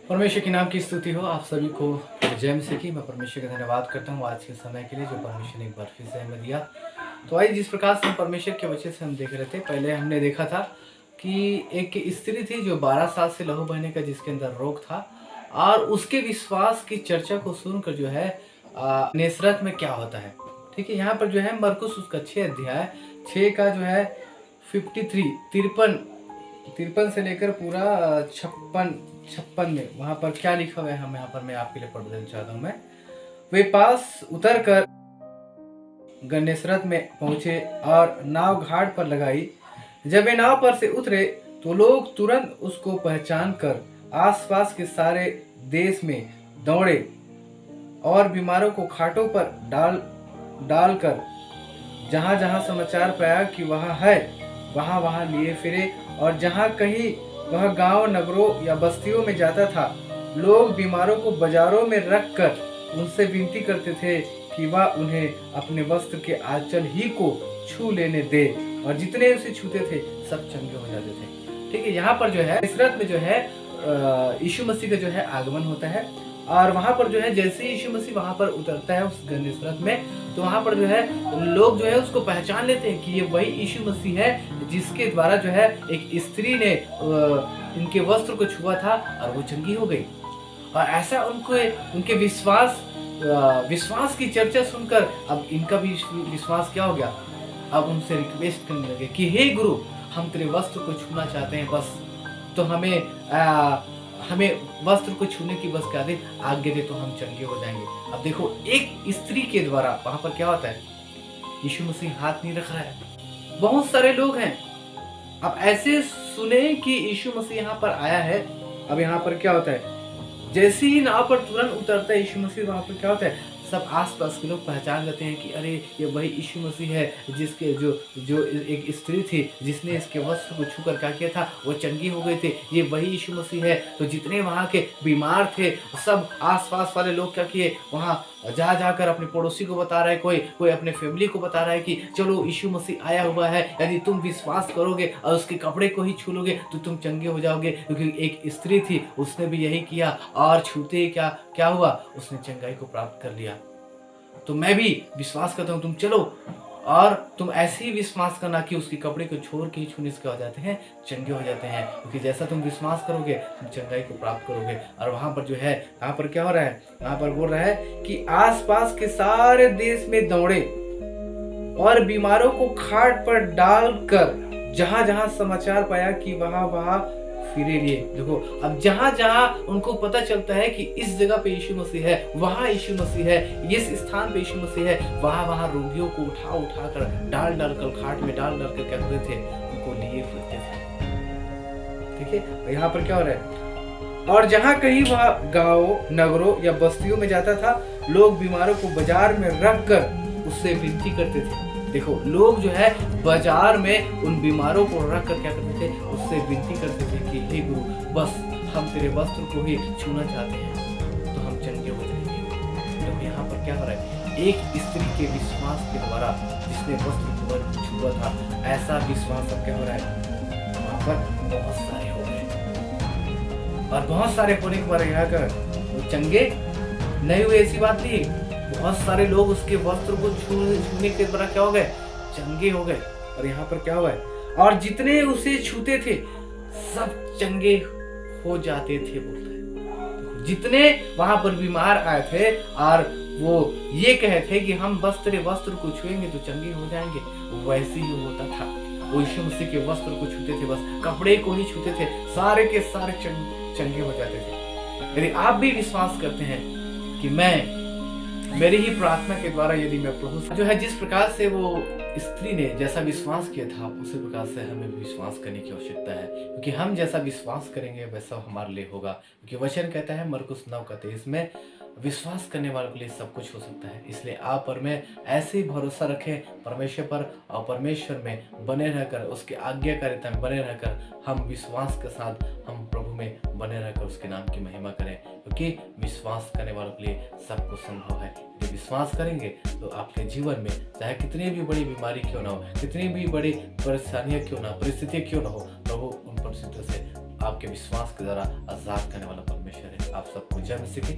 परमेश्वर के नाम की स्तुति हो। आप सभी को जय मसीह की। मैं परमेश्वर का धन्यवाद करता हूँ आज के समय के लिए जो परमेश्वर ने एक बार फिर से हमें दिया। तो आइए, जिस प्रकार से हम परमेश्वर के वजह से हम देख रहे थे, पहले हमने देखा था कि एक स्त्री थी जो 12 साल से लहू बहने का जिसके अंदर रोग था, और उसके विश्वास की चर्चा को सुनकर जो है नेसरत में क्या होता है। ठीक है, यहाँ पर जो है मरकुस उसका 6 अध्याय 6 का जो है 53 तिरपन से लेकर पूरा 56 में वहां पर क्या लिखा हुआ है, हम यहाँ पर मैं आपके लिए पढ़ देना चाहता हूँ। मैं वे पास उतर कर गन्नेसरत में पहुंचे और नाव घाट पर लगाई। जब वे नाव पर से उतरे तो लोग तुरंत उसको पहचान कर आसपास के सारे देश में दौड़े और बीमारों को खाटों पर डालकर जहां जहां समाचार पाया कि वहां है वहां वहां लिए फिरे। और जहां कहीं वह गांव नगरों या बस्तियों में जाता था, लोग बीमारों को बाजारों में रखकर उनसे विनती करते थे कि वह उन्हें अपने वस्त्र के आंचल ही को छू लेने दे, और जितने उसे छूते थे सब चंगे हो जाते थे। ठीक है, यहाँ पर जो है इसरत में जो है यीशु मसीह का जो है आगमन होता है, और वहां पर जो है जैसे यीशु मसीह वहां पर उतरता है उस गन्नेसरत में, तो वहां पर जो है लोग जो है उसको पहचान लेते हैं कि ये वही यीशु मसीह है जिसके द्वारा जो है एक स्त्री ने इनके वस्त्र को छुआ था और वो चंगी हो गई। और ऐसा उनके विश्वास की चर्चा सुनकर अब इनका भी विश्वास क्या हो गया। अब उनसे रिक्वेस्ट करने लगे कि हे गुरु, हम तेरे वस्त्र को छूना चाहते हैं, बस तो हमें वस्त्र को छूने की बस क्या दे, आज्ञा दे तो हम चंगे हो जाएंगे। अब देखो, एक स्त्री के द्वारा वहां पर क्या होता है, यीशु मसीह हाथ नहीं रख रहा है। बहुत सारे लोग हैं अब ऐसे सुने कि यीशु मसीह यहाँ पर आया है। अब यहाँ पर क्या होता है, जैसे ही नाव पर तुरंत उतरता है यीशु मसीह, वहां पर क्या होता है, सब आसपास के लोग पहचान जाते हैं कि अरे ये वही यीशु मसीह है जिसके जो एक स्त्री थी जिसने इसके वस्त्र को छूकर क्या किया था, वो चंगी हो गए थे। ये वही यीशु मसीह है। तो जितने वहाँ के बीमार थे सब आसपास वाले लोग क्या किए, वहाँ जा जाकर अपने पड़ोसी को बता रहा है, कोई अपने फैमिली को बता रहा है कि चलो यीशु मसीह आया हुआ है, यदि तुम विश्वास करोगे और उसके कपड़े को ही छू लोगे तो तुम चंगे हो जाओगे। क्योंकि एक स्त्री थी, उसने भी यही किया और छूते ही क्या हुआ, उसने चंगाई को प्राप्त कर लिया। तो मैं भी विश्वास करता हूँ, तुम चलो और तुम ऐसे ही विश्वास करना कि उसके कपड़े को छोड़ के ही छूने से क्या हो जाते हैं, चंगे हो जाते हैं। क्योंकि जैसा तुम विश्वास करोगे तुम चंगाई को प्राप्त करोगे। और वहां पर जो है, यहाँ पर क्या हो रहा है, यहाँ पर बोल रहा है कि आसपास के सारे देश में दौड़े और बीमारों को खाट पर डालकर जहां जहां समाचार पाया कि वहां वहां फिरे लिए। देखो, अब जहां जहां उनको पता चलता है कि इस जगह पे यीशु मसीह है, वहां यीशु मसीह है, इस स्थान पे यीशु मसीह है, वहां वहां रोगियों को उठा कर डाल कर खाट में डाल कर क्या करते थे, उनको लिए फिरते थे। ठीक है, और यहाँ पर क्या हो रहा है, और जहां कहीं वह गाँव नगरों या बस्तियों में जाता था, लोग बीमारों को बाजार में रख कर उससे विनती करते थे। देखो, लोग जो है बाजार में उन बीमारों को रख कर क्या करते थे, उससे विनती करते थे कि हे गुरु, बस हम तेरे वस्त्र को ही छूना चाहते हैं तो हम चंगे हो जाएंगे। तो यहाँ पर क्या हो रहा है, एक स्त्री के विश्वास के द्वारा जिसने वस्त्र को छुआ था, ऐसा विश्वास अब क्या हो रहा है, वहां पर बहुत सारे हो गए। और बहुत सारे होने के बाद यहाँ कर वो चंगे नहीं हुए, ऐसी बात नहीं। बहुत सारे लोग उसके वस्त्र को छूने के द्वारा क्या हो गए, चंगे हो गए। और यहाँ पर क्या हुआ है, और जितने उसे छूते थे सब चंगे हो जाते थे, बोलता है। जितने वहां पर बीमार आए थे और वो ये कहे थे कि हम बस तेरे वस्त्र को छुएंगे तो चंगे हो जाएंगे, वैसे ही होता था। वो यीशु मसीह के वस्त्र को छूते थे, बस कपड़े को ही छूते थे, सारे के सारे चंगे हो जाते थे। यदि आप भी विश्वास करते हैं कि मेरी ही प्रार्थना के द्वारा यदि मैं प्रभु जो है, जिस प्रकार से वो स्त्री ने जैसा विश्वास किया था, उसी प्रकार से हमें भी विश्वास करने की आवश्यकता है। क्योंकि हम जैसा विश्वास करेंगे वैसा हमारे लिए होगा। क्योंकि वचन कहता है मरकुस 9:23 में, विश्वास करने वालों के लिए सब कुछ हो सकता है। इसलिए आप और मैं ऐसे ही भरोसा रखें परमेश्वर पर, और परमेश्वर में बने रहकर, उसके आज्ञाकारिता में बने रहकर, हम विश्वास के साथ हम प्रभु में बने रहकर उसके नाम की महिमा करें। क्योंकि विश्वास करने वालों के लिए सब कुछ संभव है। यदि विश्वास करेंगे तो आपके जीवन में चाहे कितनी भी बड़ी बीमारी क्यों ना हो, कितनी भी बड़ी परेशानियां क्यों ना, परिस्थितियां क्यों ना हो, प्रभु उन परिस्थितियों से आपके विश्वास के द्वारा आजाद करने वाला परमेश्वर है। आप सबको जय मसीह की